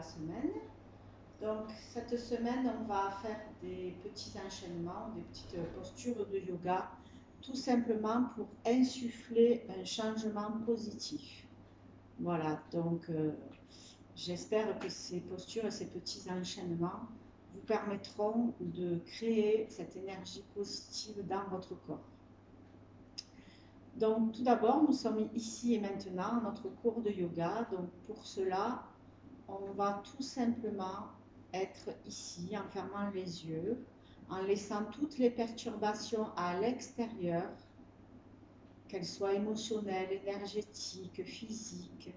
semaine. Donc cette semaine, on va faire des petits enchaînements, des petites postures de yoga, tout simplement pour insuffler un changement positif. Voilà, donc j'espère que ces postures et ces petits enchaînements vous permettront de créer cette énergie positive dans votre corps. Donc tout d'abord, nous sommes ici et maintenant à notre cours de yoga. Donc pour cela, on va tout simplement être ici en fermant les yeux, en laissant toutes les perturbations à l'extérieur, qu'elles soient émotionnelles, énergétiques, physiques.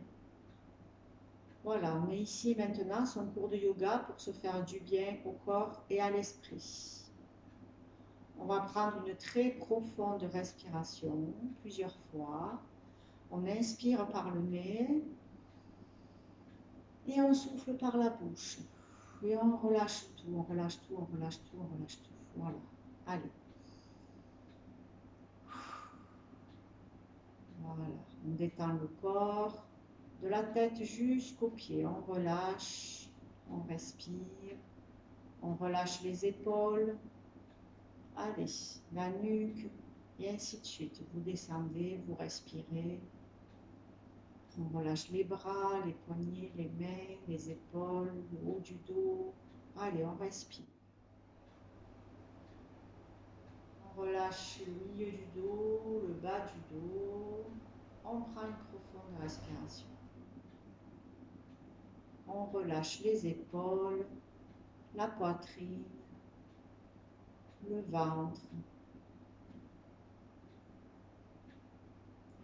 Voilà, on est ici et maintenant à son cours de yoga pour se faire du bien au corps et à l'esprit. On va prendre une très profonde respiration, plusieurs fois. On inspire par le nez et on souffle par la bouche. Et on relâche tout, on relâche tout, on relâche tout, on relâche tout. Voilà, allez. Voilà, on détend le corps, de la tête jusqu'aux pieds. On relâche, on respire, on relâche les épaules. Allez, la nuque, et ainsi de suite. Vous descendez, vous respirez. On relâche les bras, les poignets, les mains, les épaules, le haut du dos. Allez, on respire. On relâche le milieu du dos, le bas du dos. On prend une profonde respiration. On relâche les épaules, la poitrine, le ventre.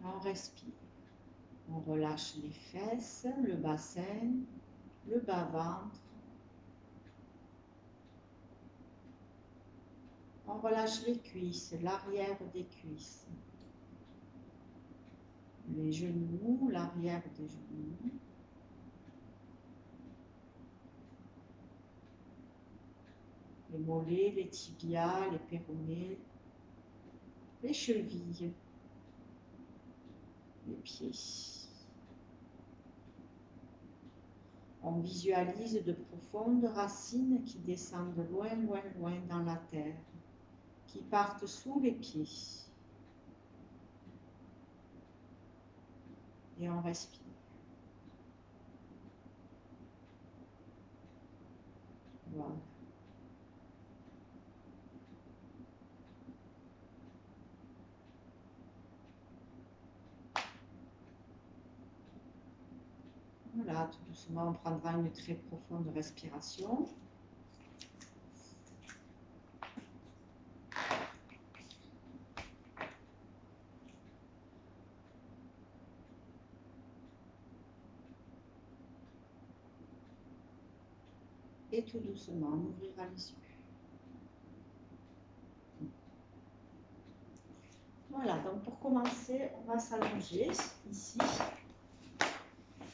On respire. On relâche les fesses, le bassin, le bas-ventre. On relâche les cuisses, l'arrière des cuisses. Les genoux, l'arrière des genoux. Les mollets, les tibias, les péronés, les chevilles, les pieds. On visualise de profondes racines qui descendent loin, loin, loin dans la terre, qui partent sous les pieds. Et on respire. Voilà. Voilà, tout doucement, on prendra une très profonde respiration. Et tout doucement, on ouvrira les yeux. Voilà, donc pour commencer, on va s'allonger ici.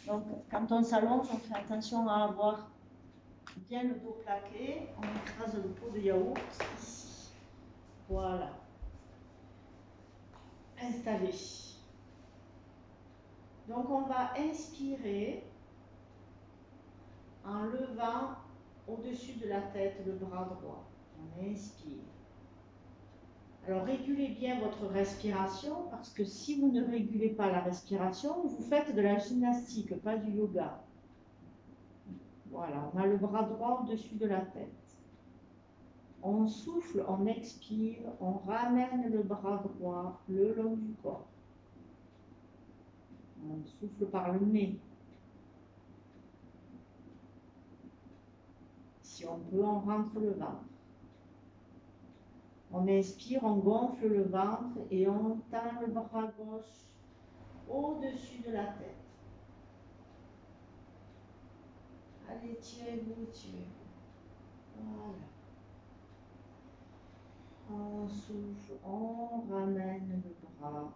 Donc, quand on s'allonge, on fait attention à avoir bien le dos plaqué. On écrase le pot de yaourt ici. Voilà. Installé. Donc, on va inspirer en levant au-dessus de la tête le bras droit. On inspire. Alors, régulez bien votre respiration parce que si vous ne régulez pas la respiration, vous faites de la gymnastique, pas du yoga. Voilà, on a le bras droit au-dessus de la tête. On souffle, on expire, on ramène le bras droit le long du corps. On souffle par le nez. Si on peut, on rentre le ventre. On inspire, on gonfle le ventre et on tend le bras gauche au-dessus de la tête. Allez, tirez-vous, tirez-vous. Voilà. On souffle, on ramène le bras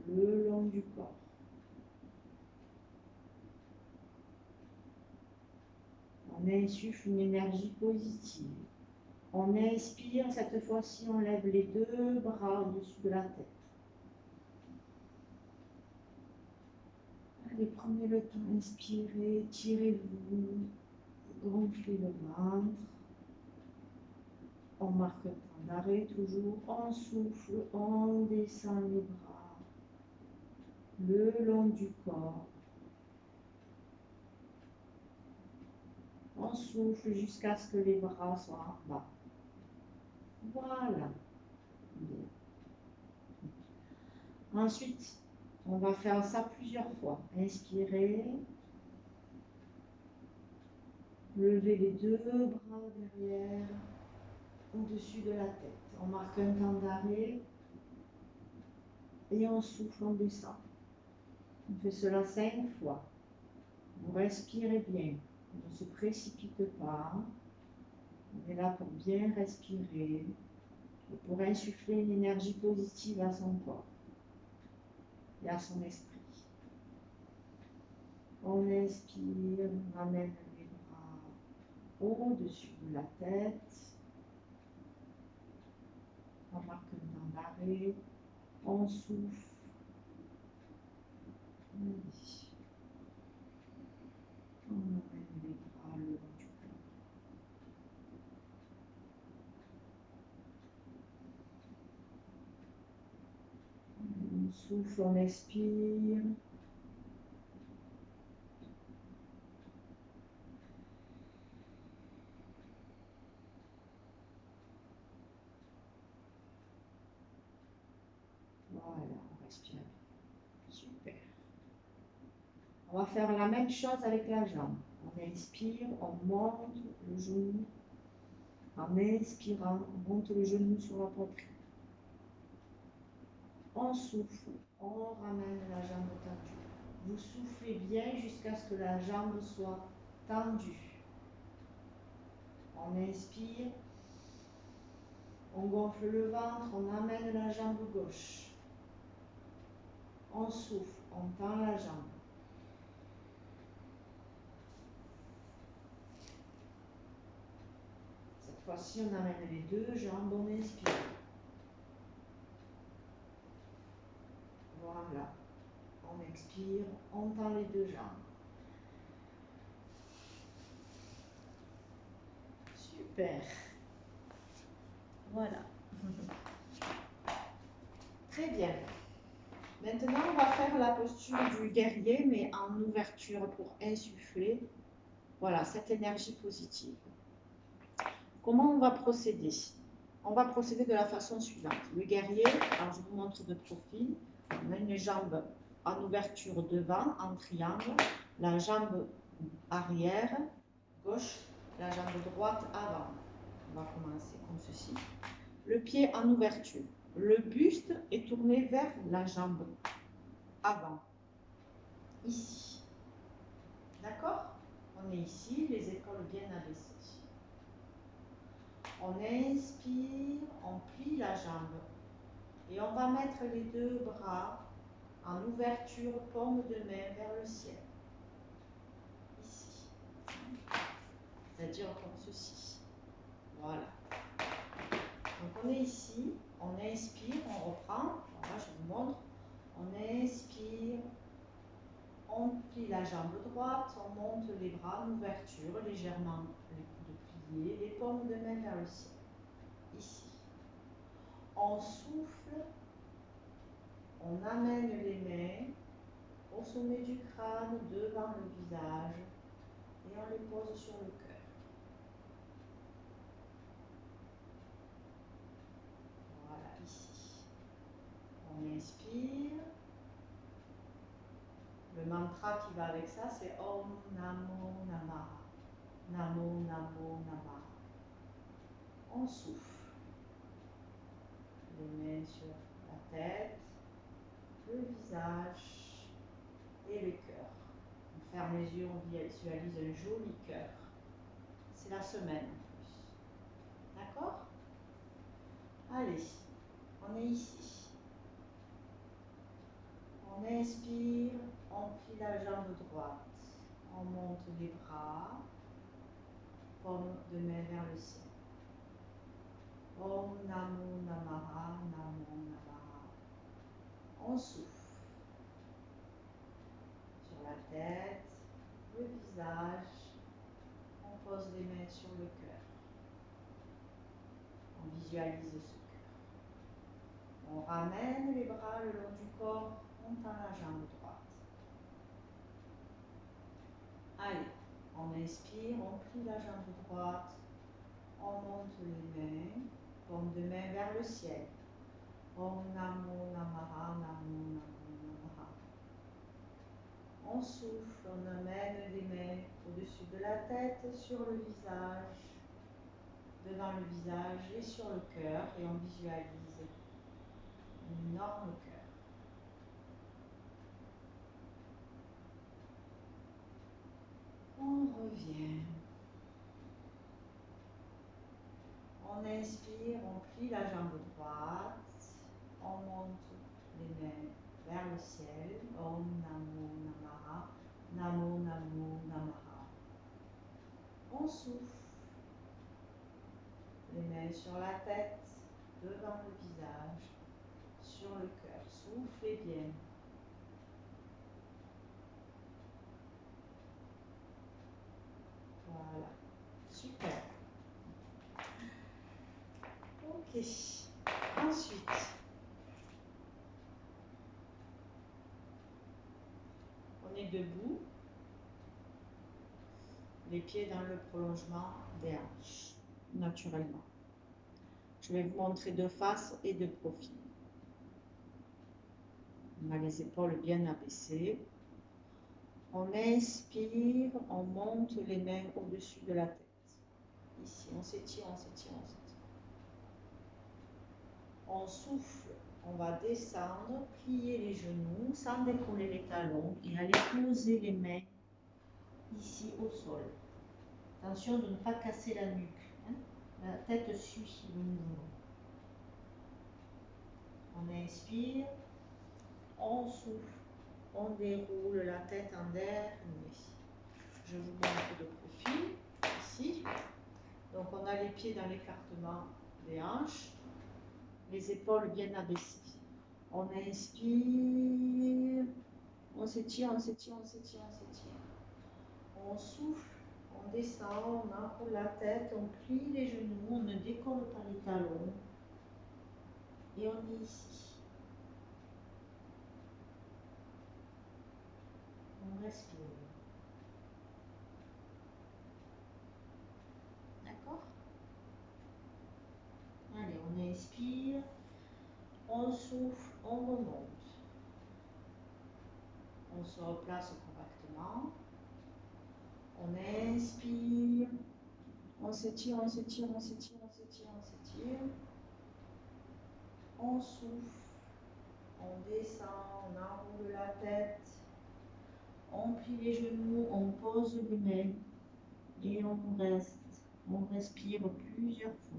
le long du corps. On insuffle une énergie positive. On inspire, cette fois-ci on lève les deux bras au-dessus de la tête. Allez, prenez le temps, inspirez, tirez-vous. gonfler le ventre. On marque un temps d'arrêt toujours. On souffle, on descend les bras le long du corps. On souffle jusqu'à ce que les bras soient en bas. Voilà. Bien. Ensuite, on va faire ça plusieurs fois. Inspirez. Levez les deux bras derrière, au-dessus de la tête. On marque un temps d'arrêt et on souffle, on descend. On fait cela 5 fois. Vous respirez bien. On ne se précipite pas. On est là pour bien respirer et pour insuffler une énergie positive à son corps et à son esprit. On inspire, on ramène les bras au-dessus de la tête. On marque un temps d'arrêt. On souffle. On amène les bras le long du corps. On souffle, on expire. Voilà, on respire. Super. On va faire la même chose avec la jambe. On inspire, on monte le genou. En inspirant, on monte le genou sur la poitrine. On souffle, on ramène la jambe tendue. Vous soufflez bien jusqu'à ce que la jambe soit tendue. On inspire, on gonfle le ventre, on amène la jambe gauche. On souffle, on tend la jambe. Cette fois-ci, on amène les deux jambes, on inspire. Voilà. On expire, on tend les deux jambes. Super. Voilà. Très bien. Maintenant, on va faire la posture du guerrier, mais en ouverture pour insuffler, voilà, cette énergie positive. Comment on va procéder? On va procéder de la façon suivante. Le guerrier, alors je vous montre de profil, on a une jambe en ouverture devant, en triangle, la jambe arrière, gauche, la jambe droite avant. On va commencer comme ceci. Le pied en ouverture. Le buste est tourné vers la jambe avant. Ici. D'accord? On est ici, les épaules bien abaissées. On inspire, on plie la jambe. Et on va mettre les deux bras en ouverture, paume de main vers le ciel. Ici. C'est-à-dire comme ceci. Voilà. Donc on est ici, on inspire, on reprend. Voilà, je vous montre. On inspire, on plie la jambe droite, on monte les bras en ouverture, légèrement les coudes pliés, les paumes de main vers le ciel. Ici. On souffle, on amène les mains au sommet du crâne, devant le visage, et on les pose sur le cœur. Voilà, ici. On inspire. Le mantra qui va avec ça, c'est Om Namo Namaha. Namo Namo Namaha. On souffle. Les mains sur la tête, le visage et le cœur. On ferme les yeux, on visualise un joli cœur. C'est la semaine en plus. D'accord? Allez, on est ici. On inspire, on plie la jambe droite. On monte les bras, paume de main vers le ciel. Om Namo Namaha, Namo Namaha. On souffle sur la tête, le visage. On pose visualise ce cœur. On ramène les bras le long du corps, on tend la jambe droite. Allez, on inspire, on plie la jambe droite, on monte les mains, paume de main vers le ciel. Om Namo Namaha, Namo Namo Namaha. On souffle, on amène les mains au-dessus de la tête, sur le visage, devant le visage et sur le cœur, et on visualise un énorme cœur. On revient. On inspire, on plie la jambe droite, on monte les mains vers le ciel. Om Namo Namaha, Namo Namo Namaha. On souffle, les mains sur la tête, devant le visage, sur le cœur. Soufflez bien. Voilà, super. Ok, ensuite, on est debout, les pieds dans le prolongement des hanches, naturellement. Je vais vous montrer de face et de profil. On a les épaules bien abaissées. On inspire, on monte les mains au-dessus de la tête. Ici, on s'étire, on s'étire, on s'étire. On souffle, on va descendre, plier les genoux sans décoller les talons et aller poser les mains ici au sol. Attention de ne pas casser la nuque. Hein? La tête suit le mouvement. On inspire, on souffle, on déroule la tête en dernier. Je vous montre de profil, ici. Donc on a les pieds dans l'écartement des hanches, les épaules bien abaissées. On inspire, on s'étire, on s'étire, on s'étire, on s'étire. On souffle, on descend, on enroule la tête, on plie les genoux, on ne décolle pas les talons. Et on est ici. On respire. D'accord? Allez, on inspire, on souffle, on remonte. On se replace correctement. On inspire, on s'étire, on s'étire, on s'étire, on s'étire, on s'étire. On souffle, on descend, on enroule la tête, on plie les genoux, on pose les mains et on reste. On respire plusieurs fois.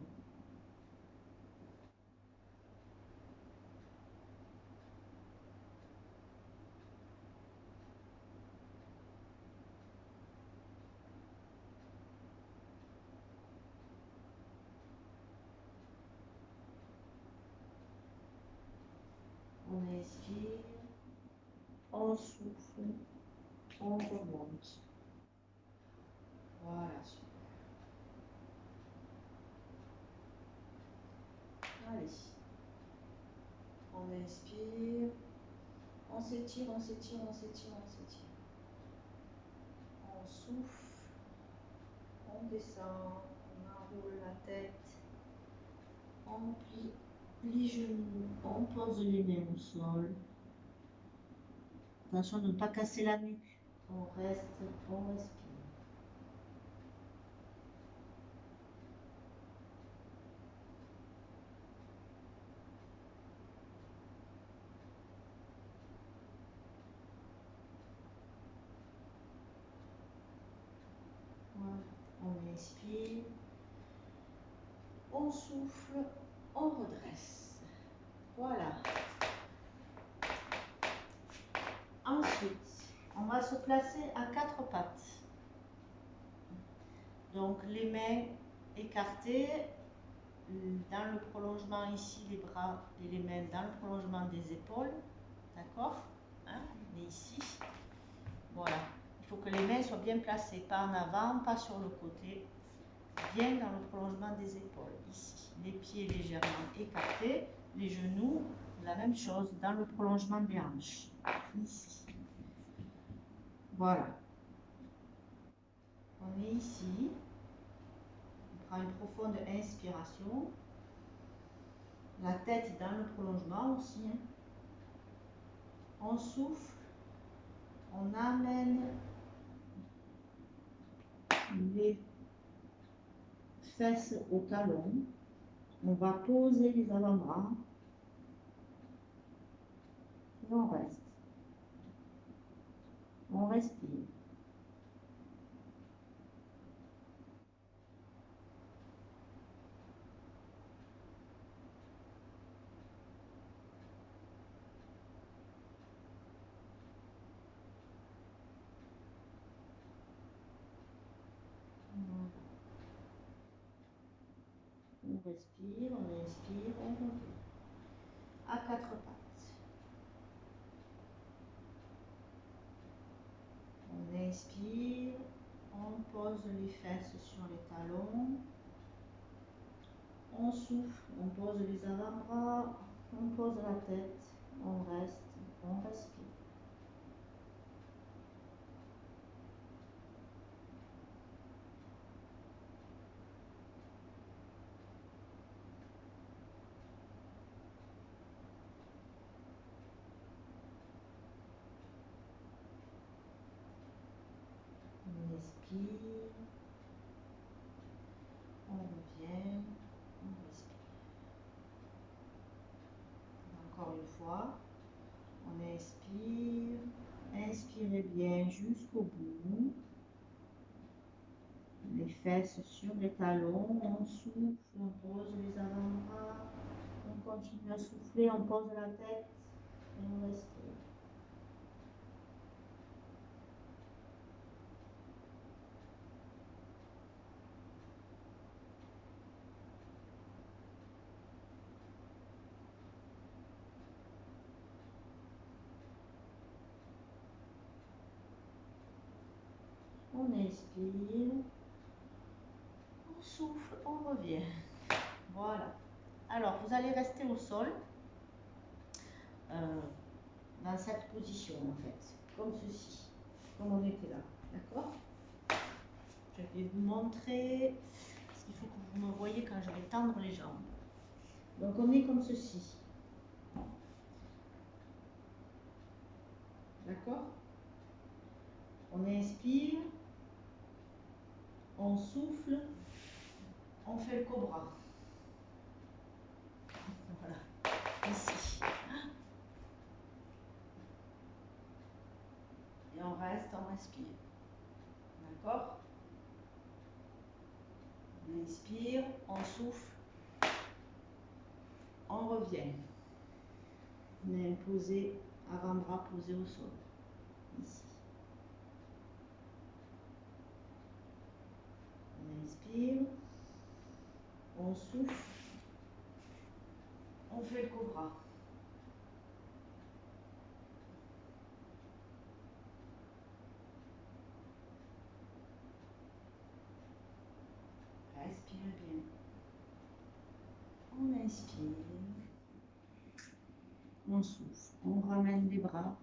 On inspire, on souffle, on remonte. Voilà, super. Allez. On inspire, on s'étire, on s'étire, on s'étire, on s'étire. On souffle, on descend, on enroule la tête, on plie les genoux, on pose les mains au sol. Attention de ne pas casser la nuque. On reste, on respire. Voilà. On inspire, on souffle, on redresse. Voilà. Ensuite, on va se placer à quatre pattes. Donc les mains écartées, dans le prolongement ici, les bras et les mains dans le prolongement des épaules. D'accord? Hein? Mais ici, voilà. Il faut que les mains soient bien placées, pas en avant, pas sur le côté. bien dans le prolongement des épaules, ici. Les pieds légèrement écartés, les genoux, la même chose, dans le prolongement des hanches, ici. Voilà. On est ici. On prend une profonde inspiration. La tête dans le prolongement aussi. Hein. On souffle. On amène les fesses au talon. On va poser les avant-bras. Et on reste. On respire. On respire, on inspire, on revient. À quatre pattes. On inspire, on pose les fesses sur les talons. On souffle, on pose les avant-bras, on pose la tête, on reste, on respire. On inspire, on revient, on respire. Encore une fois, on inspire, inspirez bien jusqu'au bout. Les fesses sur les talons, on souffle, on pose les avant-bras, on continue à souffler, on pose la tête et on respire. On inspire, on souffle, on revient. Voilà. Alors, vous allez rester au sol, dans cette position en fait, comme ceci, comme on était là. D'accord? Je vais vous montrer, parce qu'il faut que vous me voyez quand je vais tendre les jambes. Donc, on est comme ceci. D'accord? On inspire, on souffle, on fait le cobra. Voilà, ici. Et on reste, on respire. D'accord? On inspire, on souffle, on revient. Main posée, avant-bras posé au sol. Ici. On inspire, on souffle, on fait le cobra. Respire bien. On inspire, on souffle, on ramène les bras,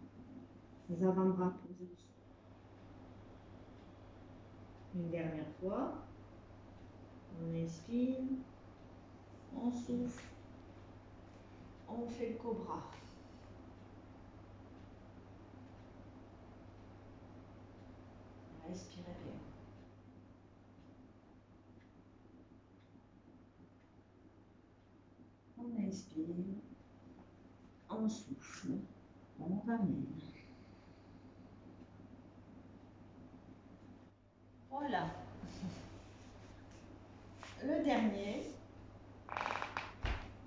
les avant-bras posés au sol. Une dernière fois. On inspire, on souffle, on fait le cobra. Respirez bien. On inspire, on souffle, on ramène. Voilà. Le dernier,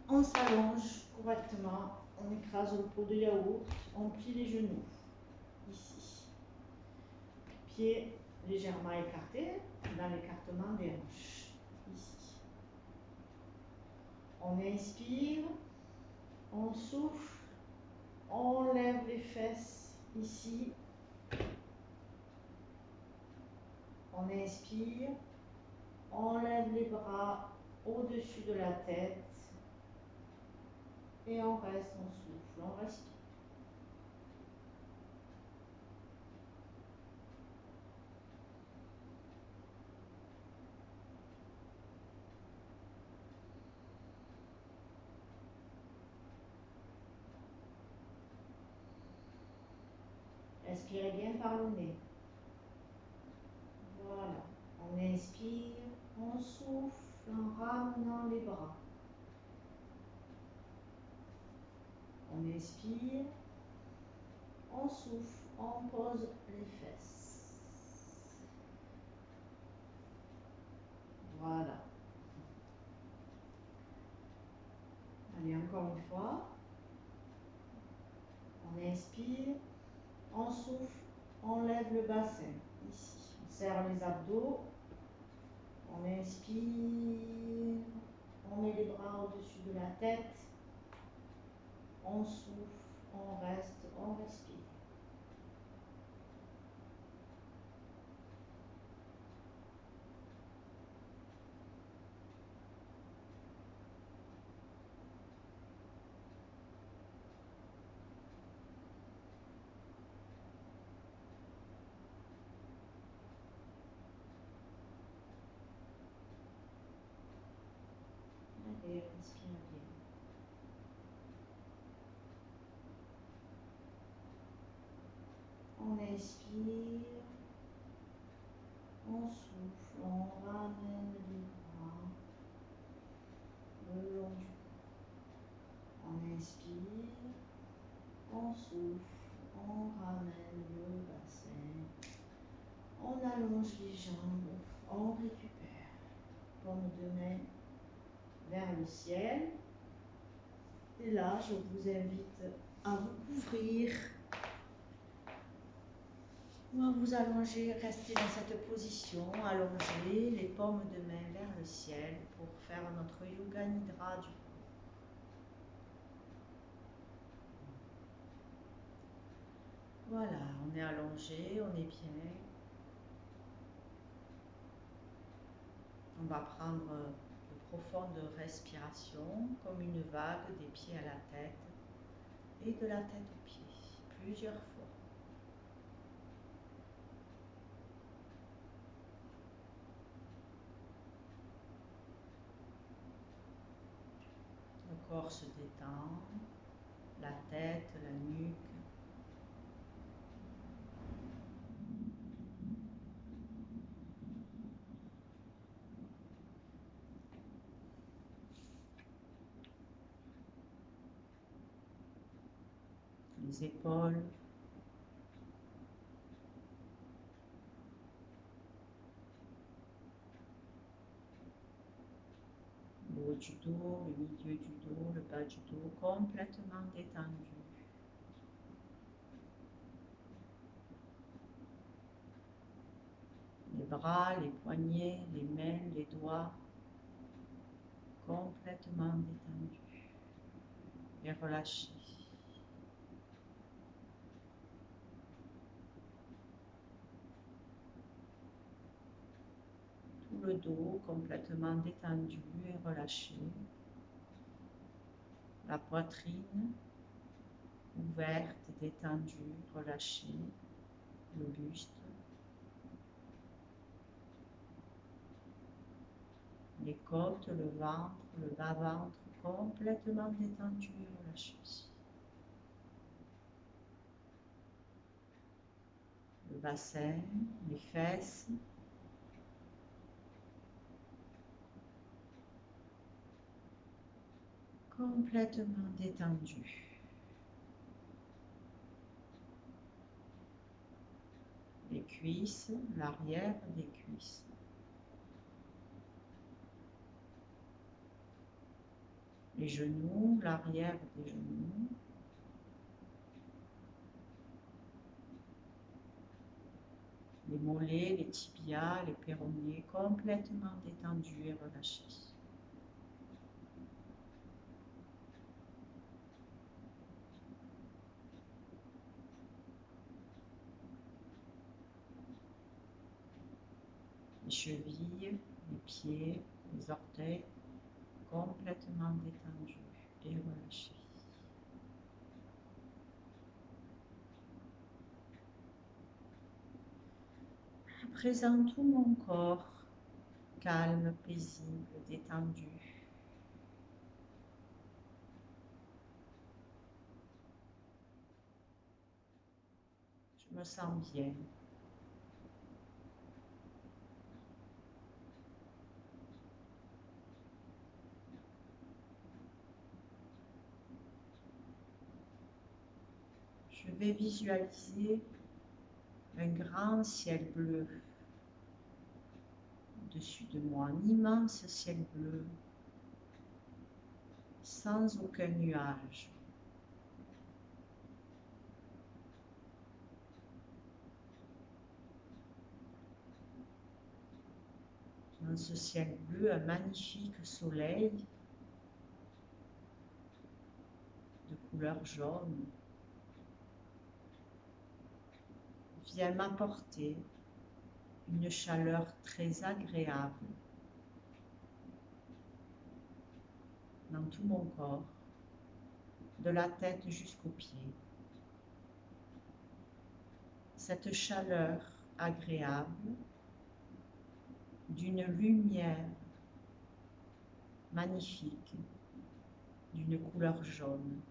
on s'allonge correctement, on écrase le pot de yaourt, on plie les genoux, ici. Pieds légèrement écartés dans l'écartement des hanches, ici. On inspire, on souffle, on lève les fesses, ici. On inspire, On lève les bras au-dessus de la tête et on reste, on souffle, on respire. Respirez bien par le nez. Voilà. On inspire, on souffle en ramenant les bras. On inspire, on souffle, on pose les fesses. Voilà. Allez, encore une fois. On inspire, on souffle, on lève le bassin. Ici, on serre les abdos. On inspire, on met les bras au-dessus de la tête. On souffle, on reste, on respire. Allez, respire bien. On inspire, on souffle, on ramène les bras le long du corps. On inspire, on souffle, on ramène le bassin. On allonge les jambes, on récupère. Paume de main vers le ciel. Et là, je vous invite à vous couvrir ou à vous allonger, rester dans cette position, allonger les paumes de main vers le ciel pour faire notre yoga nidra du corps. Voilà, on est allongé, on est bien. On va prendre de profondes respirations comme une vague des pieds à la tête et de la tête aux pieds, plusieurs fois. Le corps se détend, la tête, la nuque. Les épaules. Le haut du dos, le milieu du dos, le bas du dos, complètement détendu. Les bras, les poignets, les mains, les doigts, complètement détendus et relâchés. Tout le dos complètement détendu et relâché. La poitrine ouverte, détendue, relâchée. Le buste. Les côtes, le ventre, le bas-ventre complètement détendu et relâché. Le bassin, les fesses. Complètement détendu. Les cuisses, l'arrière des cuisses. Les genoux, l'arrière des genoux. Les mollets, les tibias, les péronées, complètement détendus et relâchés. les chevilles, les pieds, les orteils complètement détendus et relâchés. À présent, tout mon corps calme, paisible, détendu. Je me sens bien. Je vais visualiser un grand ciel bleu au-dessus de moi, un immense ciel bleu, sans aucun nuage. Dans ce ciel bleu, un magnifique soleil de couleur jaune vient m'apporter une chaleur très agréable dans tout mon corps, de la tête jusqu'aux pieds. Cette chaleur agréable d'une lumière magnifique, d'une couleur jaune,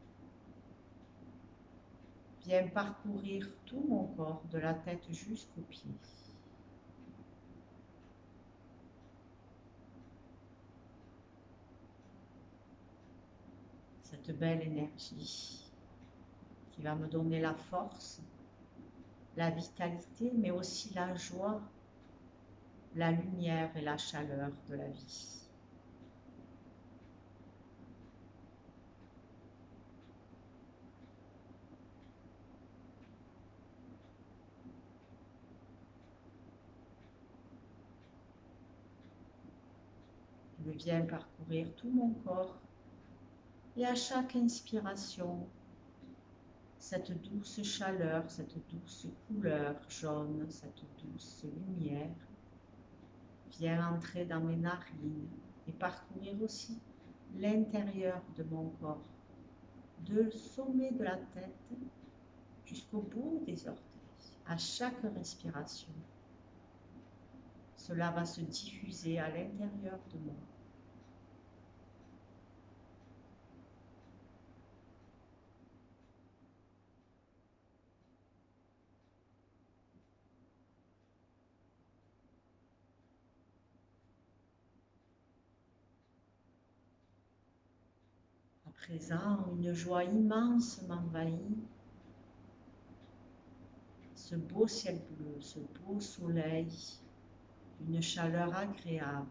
vient parcourir tout mon corps, de la tête jusqu'aux pieds. Cette belle énergie qui va me donner la force, la vitalité, mais aussi la joie, la lumière et la chaleur de la vie. Elle vient parcourir tout mon corps et à chaque inspiration, cette douce chaleur, cette douce couleur jaune, cette douce lumière vient entrer dans mes narines et parcourir aussi l'intérieur de mon corps, de sommet de la tête jusqu'au bout des orteils, à chaque respiration. Cela va se diffuser à l'intérieur de moi. À présent, une joie immense m'envahit. Ce beau ciel bleu, ce beau soleil, une chaleur agréable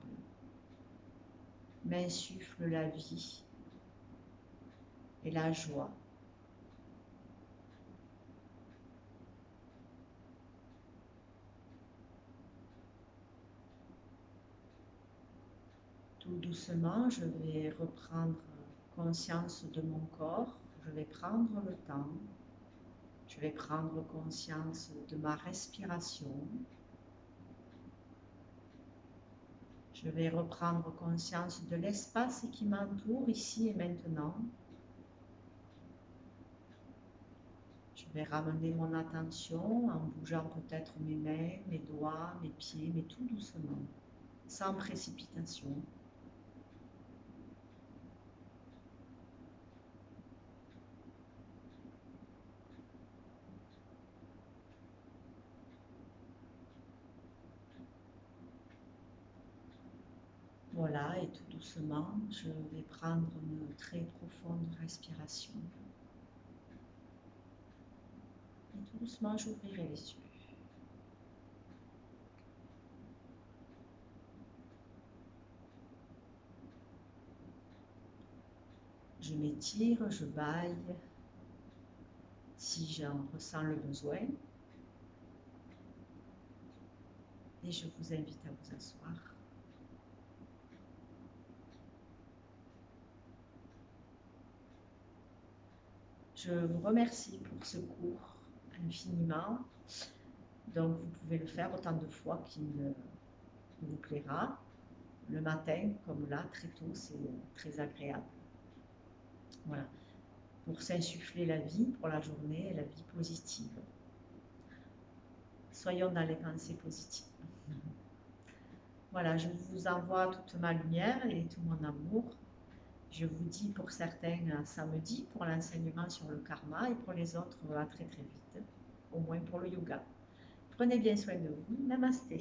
m'insuffle la vie et la joie. Tout doucement, je vais reprendre conscience de mon corps, je vais prendre le temps, je vais prendre conscience de ma respiration, je vais reprendre conscience de l'espace qui m'entoure ici et maintenant. Je vais ramener mon attention en bougeant peut-être mes mains, mes doigts, mes pieds, mais tout doucement, sans précipitation. Voilà, et tout doucement, je vais prendre une très profonde respiration. Et tout doucement, j'ouvrirai les yeux. Je m'étire, je bâille, si j'en ressens le besoin. Et je vous invite à vous asseoir. Je vous remercie pour ce cours infiniment. Donc, vous pouvez le faire autant de fois qu'il vous plaira. Le matin, comme là, très tôt, c'est très agréable. Voilà, pour s'insuffler la vie pour la journée et la vie positive. Soyons dans les pensées positives. Voilà, je vous envoie toute ma lumière et tout mon amour. Je vous dis pour certains à samedi pour l'enseignement sur le karma et pour les autres à très très vite, au moins pour le yoga. Prenez bien soin de vous. Namasté.